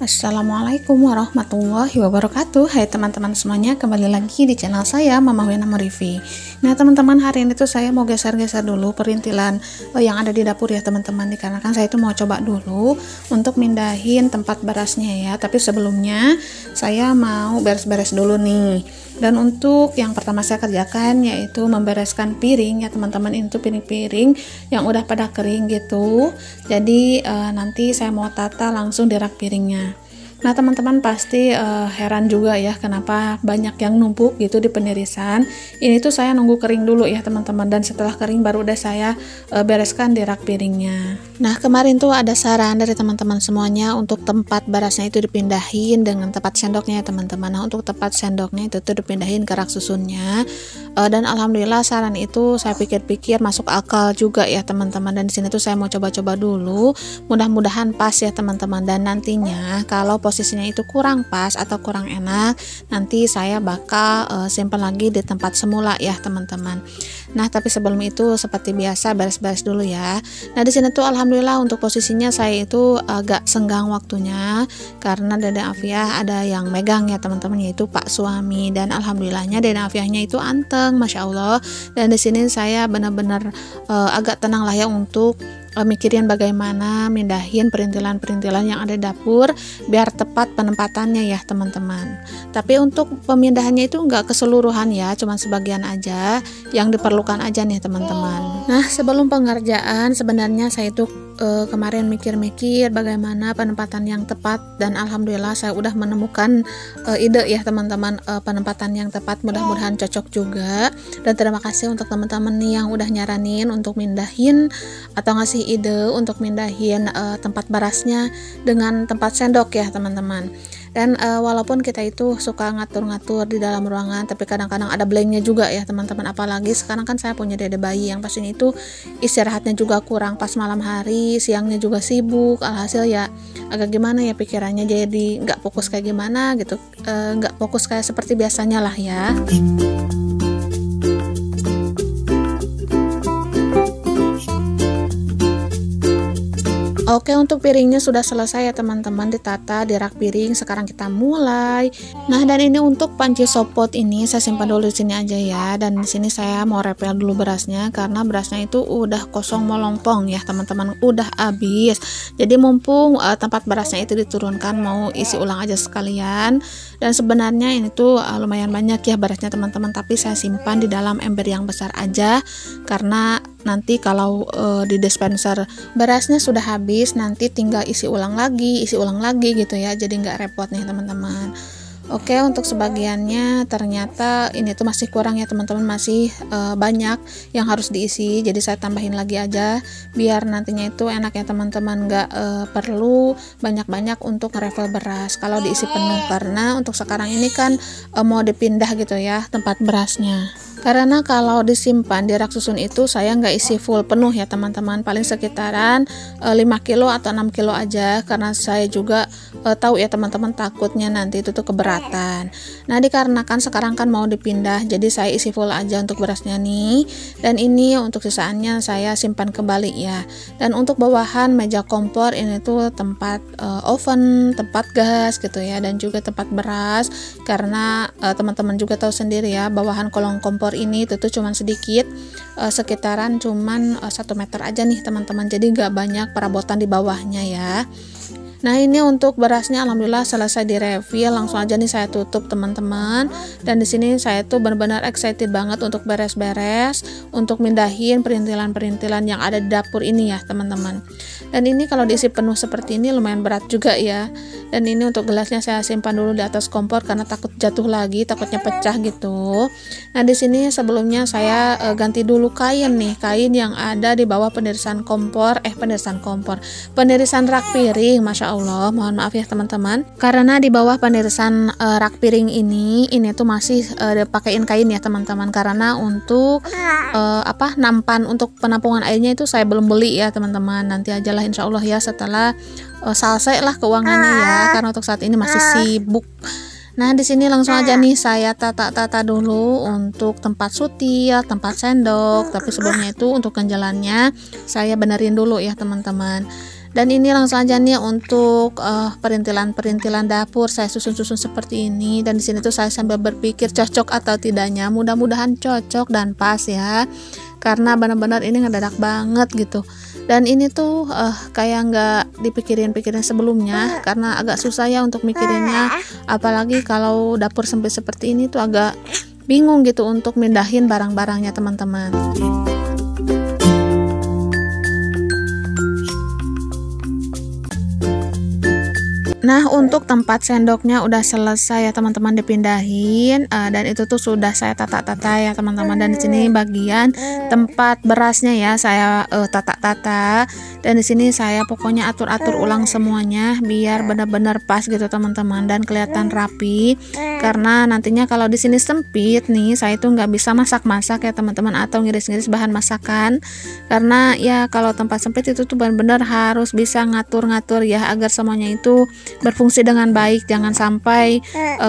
Assalamualaikum warahmatullahi wabarakatuh. Hai teman-teman semuanya, kembali lagi di channel saya Mama Wina Merivi. Nah teman-teman, hari ini tuh saya mau geser-geser dulu perintilan yang ada di dapur ya teman-teman, dikarenakan saya itu mau coba dulu untuk mindahin tempat berasnya ya. Tapi sebelumnya saya mau beres-beres dulu nih. Dan untuk yang pertama saya kerjakan yaitu membereskan piring ya teman-teman. Ini tuh piring-piring yang udah pada kering gitu. Jadi nanti saya mau tata langsung di rak piringnya. Nah teman-teman pasti heran juga ya kenapa banyak yang numpuk gitu di penirisan. Ini tuh saya nunggu kering dulu ya teman-teman, dan setelah kering baru udah saya bereskan di rak piringnya. Nah kemarin tuh ada saran dari teman-teman semuanya untuk tempat berasnya itu dipindahin dengan tempat sendoknya ya teman-teman. Nah untuk tempat sendoknya itu tuh dipindahin ke rak susunnya, dan alhamdulillah saran itu saya pikir-pikir masuk akal juga ya teman-teman. Dan di sini tuh saya mau coba-coba dulu, mudah-mudahan pas ya teman-teman. Dan nantinya kalau posisinya itu kurang pas atau kurang enak, nanti saya bakal simpan lagi di tempat semula ya teman-teman. Nah tapi sebelum itu seperti biasa beres-beres dulu ya. Nah di sini tuh alhamdulillah untuk posisinya saya itu agak senggang waktunya karena Dede Afiah ada yang megang ya teman-teman, yaitu Pak suami, dan alhamdulillahnya Dede Afiahnya itu anteng, masya Allah. Dan di sini saya benar-benar agak tenang lah ya untuk mikirin bagaimana mindahin perintilan-perintilan yang ada di dapur biar tepat penempatannya ya teman-teman. Tapi untuk pemindahannya itu enggak keseluruhan ya, cuman sebagian aja yang diperlukan aja nih teman-teman. Nah sebelum pengerjaan sebenarnya saya itu kemarin mikir-mikir bagaimana penempatan yang tepat, dan alhamdulillah saya udah menemukan ide ya teman-teman, penempatan yang tepat, mudah-mudahan cocok juga. Dan terima kasih untuk teman-teman nih yang udah nyaranin untuk mindahin atau ngasih ide untuk mindahin tempat berasnya dengan tempat sendok ya teman-teman. Dan walaupun kita itu suka ngatur-ngatur di dalam ruangan, tapi kadang-kadang ada blanknya juga ya teman-teman. Apalagi sekarang kan saya punya dede bayi yang pastinya itu istirahatnya juga kurang pas malam hari, siangnya juga sibuk. Alhasil ya agak gimana ya pikirannya, jadi nggak fokus kayak gimana gitu, nggak fokus kayak seperti biasanya lah ya. Oke, untuk piringnya sudah selesai ya teman-teman, ditata di rak piring. Sekarang kita mulai. Nah, dan ini untuk panci sopot ini saya simpan dulu di sini aja ya. Dan di sini saya mau repel dulu berasnya karena berasnya itu udah kosong melompong ya teman-teman, udah habis. Jadi mumpung tempat berasnya itu diturunkan, mau isi ulang aja sekalian. Dan sebenarnya ini tuh lumayan banyak ya berasnya teman-teman, tapi saya simpan di dalam ember yang besar aja karena nanti kalau di dispenser berasnya sudah habis, nanti tinggal isi ulang lagi gitu ya, jadi nggak repot nih teman-teman. Oke, untuk sebagiannya ternyata ini tuh masih kurang ya teman-teman, masih banyak yang harus diisi, jadi saya tambahin lagi aja biar nantinya itu enak ya teman-teman, nggak perlu banyak-banyak untuk refill beras kalau diisi penuh, karena untuk sekarang ini kan mau dipindah gitu ya tempat berasnya. Karena kalau disimpan di rak susun itu saya nggak isi full penuh ya teman-teman, paling sekitaran 5 kilo atau 6 kilo aja, karena saya juga tahu ya teman-teman takutnya nanti itu tuh keberatan. Nah dikarenakan sekarang kan mau dipindah, jadi saya isi full aja untuk berasnya nih, dan ini untuk sisaannya saya simpan kembali ya. Dan untuk bawahan meja kompor ini tuh tempat oven, tempat gas gitu ya, dan juga tempat beras, karena teman-teman juga tahu sendiri ya bawahan kolong kompor ini itu tuh cuman sedikit, sekitaran cuman 1 meter aja nih teman-teman, jadi nggak banyak perabotan di bawahnya ya. Nah ini untuk berasnya alhamdulillah selesai direfill, langsung aja nih saya tutup teman-teman. Dan di sini saya tuh benar-benar excited banget untuk beres-beres, untuk mindahin perintilan-perintilan yang ada di dapur ini ya teman-teman. Dan ini kalau diisi penuh seperti ini lumayan berat juga ya. Dan ini untuk gelasnya saya simpan dulu di atas kompor karena takut jatuh lagi, takutnya pecah gitu. Nah di sini sebelumnya saya ganti dulu kain nih, kain yang ada di bawah penirisan kompor, penirisan rak piring. Masya Allah, mohon maaf ya teman-teman, karena di bawah penirisan rak piring ini tuh masih dipakein kain ya teman-teman, karena untuk nampan untuk penampungan airnya itu saya belum beli ya teman-teman, nanti aja lah insya Allah ya setelah selesai lah keuangannya ya, karena untuk saat ini masih sibuk. Nah di sini langsung aja nih saya tata dulu untuk tempat sutil, tempat sendok, tapi sebelumnya itu untuk ganjalannya saya benerin dulu ya teman-teman. Dan ini langsung aja nih untuk perintilan-perintilan dapur saya susun-susun seperti ini. Dan di sini tuh saya sambil berpikir cocok atau tidaknya. Mudah-mudahan cocok dan pas ya. Karena benar-benar ini ngedadak banget gitu. Dan ini tuh kayak nggak dipikirin-pikirin sebelumnya, karena agak susah ya untuk mikirinnya. Apalagi kalau dapur sempit seperti ini tuh agak bingung gitu untuk mindahin barang-barangnya teman-teman. Nah, untuk tempat sendoknya udah selesai ya teman-teman dipindahin, dan itu tuh sudah saya tata-tata ya teman-teman. Dan di sini bagian tempat berasnya ya saya tata-tata, dan di sini saya pokoknya atur-atur ulang semuanya biar benar-benar pas gitu teman-teman dan kelihatan rapi. Karena nantinya kalau di sini sempit nih, saya tuh nggak bisa masak-masak ya teman-teman, atau ngiris-ngiris bahan masakan. Karena ya kalau tempat sempit itu tuh benar-benar harus bisa ngatur-ngatur ya agar semuanya itu berfungsi dengan baik. Jangan sampai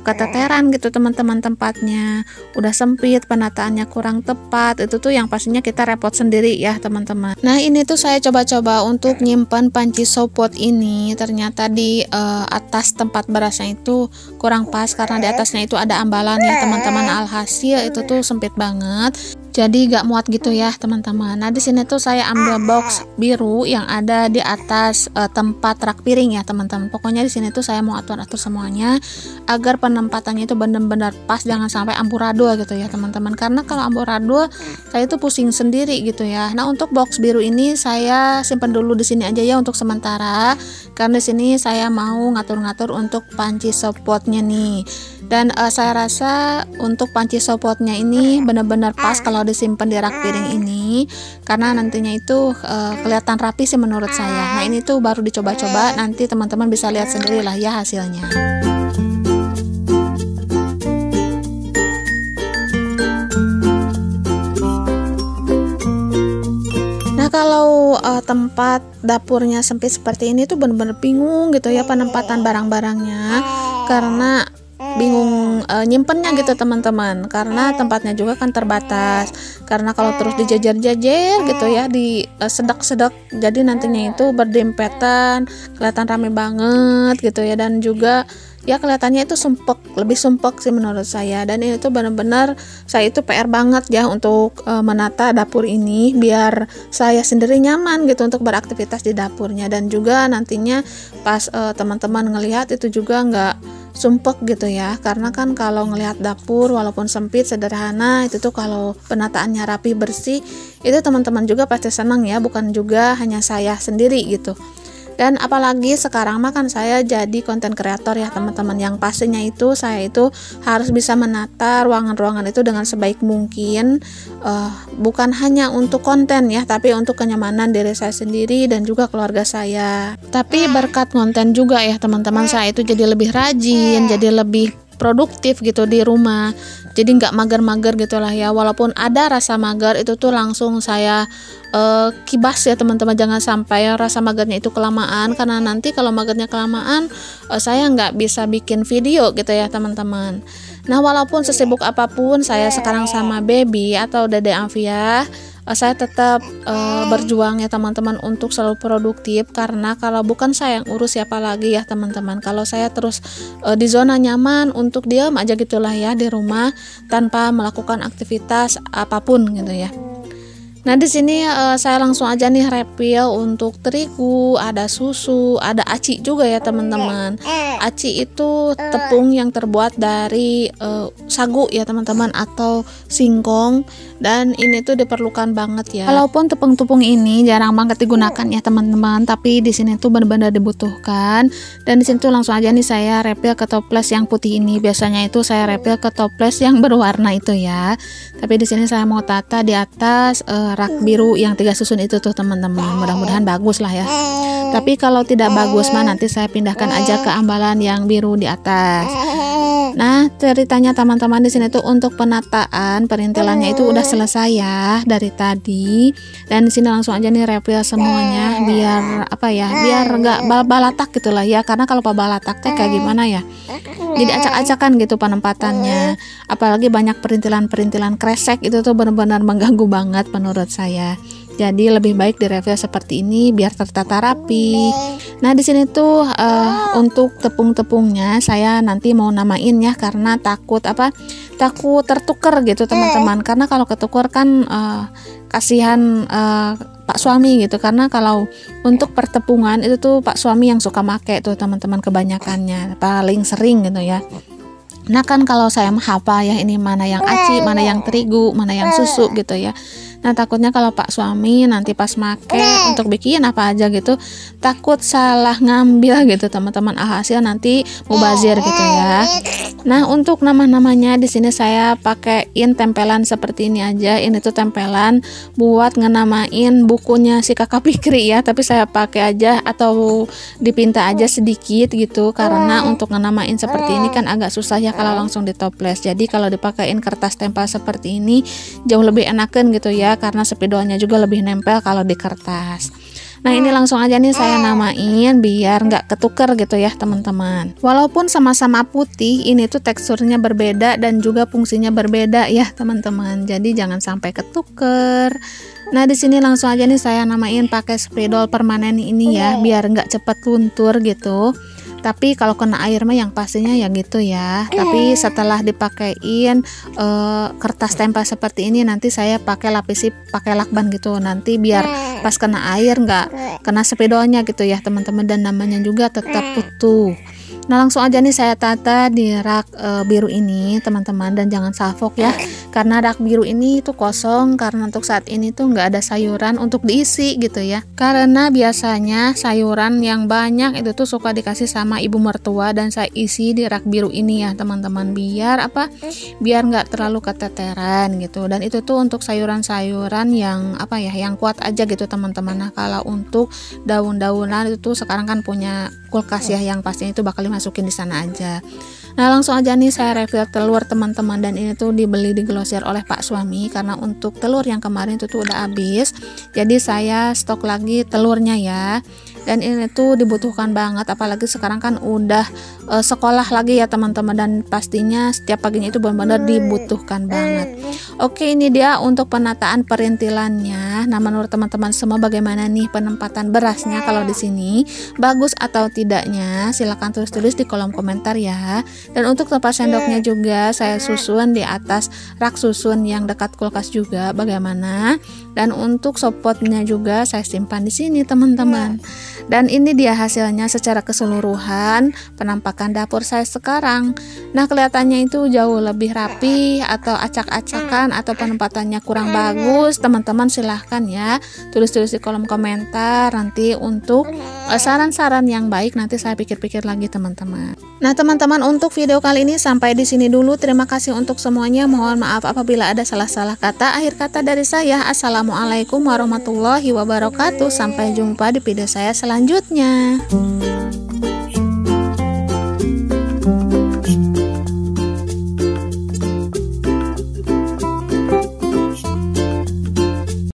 keteteran gitu teman-teman, tempatnya udah sempit, penataannya kurang tepat, itu tuh yang pastinya kita repot sendiri ya teman-teman. Nah, ini tuh saya coba-coba untuk nyimpan panci sopot ini, ternyata di atas tempat berasnya itu kurang pas, karena di atasnya itu ada ambalan ya teman-teman. Alhasil itu tuh sempit banget, jadi gak muat gitu ya teman-teman. Nah, di sini tuh saya ambil box biru yang ada di atas tempat rak piring ya teman-teman. Pokoknya di sini tuh saya mau atur-atur semuanya agar penempatannya itu benar-benar pas, jangan sampai amburadul gitu ya teman-teman. Karena kalau amburadul saya itu pusing sendiri gitu ya. Nah, untuk box biru ini saya simpan dulu di sini aja ya untuk sementara, karena di sini saya mau ngatur-ngatur untuk panci sopotnya nih. Dan saya rasa untuk panci sopotnya ini benar-benar pas kalau disimpan di rak piring ini, karena nantinya itu kelihatan rapi sih menurut saya. Nah, ini tuh baru dicoba-coba, nanti teman-teman bisa lihat sendiri lah ya hasilnya. Nah, kalau tempat dapurnya sempit seperti ini tuh benar-benar bingung gitu ya penempatan barang-barangnya, karena bingung nyimpennya gitu teman-teman, karena tempatnya juga kan terbatas. Karena kalau terus dijajar-jajar gitu ya, di sedak-sedak, jadi nantinya itu berdempetan, kelihatan rame banget gitu ya. Dan juga ya kelihatannya itu sumpek, lebih sumpek sih menurut saya. Dan ini tuh benar-benar saya itu PR banget ya untuk menata dapur ini biar saya sendiri nyaman gitu untuk beraktivitas di dapurnya. Dan juga nantinya pas teman-teman ngelihat itu juga nggak sumpek gitu ya. Karena kan kalau ngelihat dapur walaupun sempit sederhana itu tuh kalau penataannya rapi bersih, itu teman-teman juga pasti senang ya, bukan juga hanya saya sendiri gitu. Dan apalagi sekarang mah kan saya jadi konten kreator ya teman-teman, yang pastinya itu saya itu harus bisa menata ruangan-ruangan itu dengan sebaik mungkin, bukan hanya untuk konten ya, tapi untuk kenyamanan diri saya sendiri dan juga keluarga saya. Tapi berkat konten juga ya teman-teman, saya itu jadi lebih rajin, jadi lebih produktif gitu di rumah. Jadi nggak mager-mager gitulah ya. Walaupun ada rasa mager, itu tuh langsung saya kibas ya teman-teman. Jangan sampai rasa magernya itu kelamaan, karena nanti kalau magernya kelamaan saya nggak bisa bikin video gitu ya teman-teman. Nah, walaupun sesibuk apapun saya sekarang sama baby atau Dede Amfiah, saya tetap berjuang ya teman-teman untuk selalu produktif. Karena kalau bukan saya yang urus, siapa lagi ya teman-teman. Kalau saya terus di zona nyaman untuk diam aja gitulah ya di rumah tanpa melakukan aktivitas apapun gitu ya. Nah, di sini saya langsung aja nih refill untuk terigu, ada susu, ada aci juga ya teman-teman. Aci itu tepung yang terbuat dari sagu ya teman-teman, atau singkong, dan ini tuh diperlukan banget ya. Walaupun tepung-tepung ini jarang banget digunakan ya teman-teman, tapi di sini tuh benar-benar dibutuhkan. Dan di sini tuh langsung aja nih saya refill ke toples yang putih ini. Biasanya itu saya refill ke toples yang berwarna itu ya. Tapi di sini saya mau tata di atas rak biru yang 3 susun itu tuh teman-teman. Mudah-mudahan bagus lah ya. Tapi kalau tidak bagus mah nanti saya pindahkan aja ke ambalan yang biru di atas. Nah, ceritanya teman-teman di sini tuh untuk penataan perintilannya itu udah selesai ya dari tadi. Dan di sini langsung aja nih refill semuanya biar apa ya? Biar nggak balatak gitulah ya. Karena kalau balatak teh kayak gimana ya? Jadi acak-acakan gitu penempatannya. Apalagi banyak perintilan-perintilan kresek, itu tuh benar-benar mengganggu banget menurut saya. Jadi lebih baik direview seperti ini biar tertata rapi. Nah di sini tuh untuk tepung-tepungnya saya nanti mau namain ya, karena takut tertukar gitu teman-teman. Karena kalau ketukar kan kasihan Pak suami gitu, karena kalau untuk pertepungan itu tuh Pak suami yang suka make tuh teman-teman, kebanyakannya paling sering gitu ya. Nah kan kalau saya mah hafal ya, ini mana yang aci, mana yang terigu, mana yang susu gitu ya. Nah takutnya kalau Pak suami nanti pas make untuk bikin apa aja gitu, takut salah ngambil gitu teman-teman, hasil nanti mubazir gitu ya. Nah untuk nama-namanya di sini saya pakein tempelan seperti ini aja. Ini tuh tempelan buat ngenamain bukunya si Kakak Fikri ya, tapi saya pakai aja atau dipinta aja sedikit gitu, karena untuk ngenamain seperti ini kan agak susah ya kalau langsung ditoples. Jadi kalau dipakein kertas tempel seperti ini jauh lebih enakan gitu ya, karena spidolnya juga lebih nempel kalau di kertas. Nah ini langsung aja nih saya namain biar nggak ketuker gitu ya teman-teman. Walaupun sama-sama putih, ini tuh teksturnya berbeda dan juga fungsinya berbeda ya teman-teman. Jadi jangan sampai ketuker. Nah di sini langsung aja nih saya namain pakai spidol permanen ini ya, biar nggak cepet luntur gitu. Tapi kalau kena air mah yang pastinya ya gitu ya. Tapi setelah dipakein kertas tempel seperti ini, nanti saya lapisi pakai lakban gitu. Nanti biar pas kena air nggak kena spidolnya gitu ya teman-teman, dan namanya juga tetap utuh. Nah langsung aja nih saya tata di rak biru ini teman-teman, dan jangan salfok ya, karena rak biru ini tuh kosong karena untuk saat ini tuh nggak ada sayuran untuk diisi gitu ya. Karena biasanya sayuran yang banyak itu tuh suka dikasih sama ibu mertua, dan saya isi di rak biru ini ya teman-teman, biar biar nggak terlalu keteteran gitu. Dan itu tuh untuk sayuran-sayuran yang yang kuat aja gitu teman-teman. Nah kalau untuk daun-daunan itu tuh sekarang kan punya kulkas ya, yang pastinya itu bakal dimasukin di sana aja. Nah langsung aja nih saya refill telur teman-teman, dan ini tuh dibeli di grosir oleh Pak suami, karena untuk telur yang kemarin itu tuh udah habis, jadi saya stok lagi telurnya ya. Dan ini tuh dibutuhkan banget, apalagi sekarang kan udah sekolah lagi ya teman-teman, dan pastinya setiap paginya itu benar-benar dibutuhkan banget. Oke, ini dia untuk penataan perintilannya. Nah menurut teman-teman semua bagaimana nih penempatan berasnya, kalau di sini bagus atau tidaknya silahkan tulis-tulis di kolom komentar ya. Dan untuk tempat sendoknya juga saya susun di atas rak susun yang dekat kulkas juga bagaimana. Dan untuk sopotnya juga saya simpan di sini teman-teman. Dan ini dia hasilnya secara keseluruhan penampakan dapur saya sekarang. Nah kelihatannya itu jauh lebih rapi atau acak-acakan atau penempatannya kurang bagus, teman-teman silahkan ya tulis-tulis di kolom komentar. Nanti untuk saran-saran yang baik nanti saya pikir-pikir lagi teman-teman. Nah teman-teman, untuk video kali ini sampai di sini dulu. Terima kasih untuk semuanya. Mohon maaf apabila ada salah-salah kata. Akhir kata dari saya, assalamualaikum warahmatullahi wabarakatuh. Sampai jumpa di video saya selanjutnya.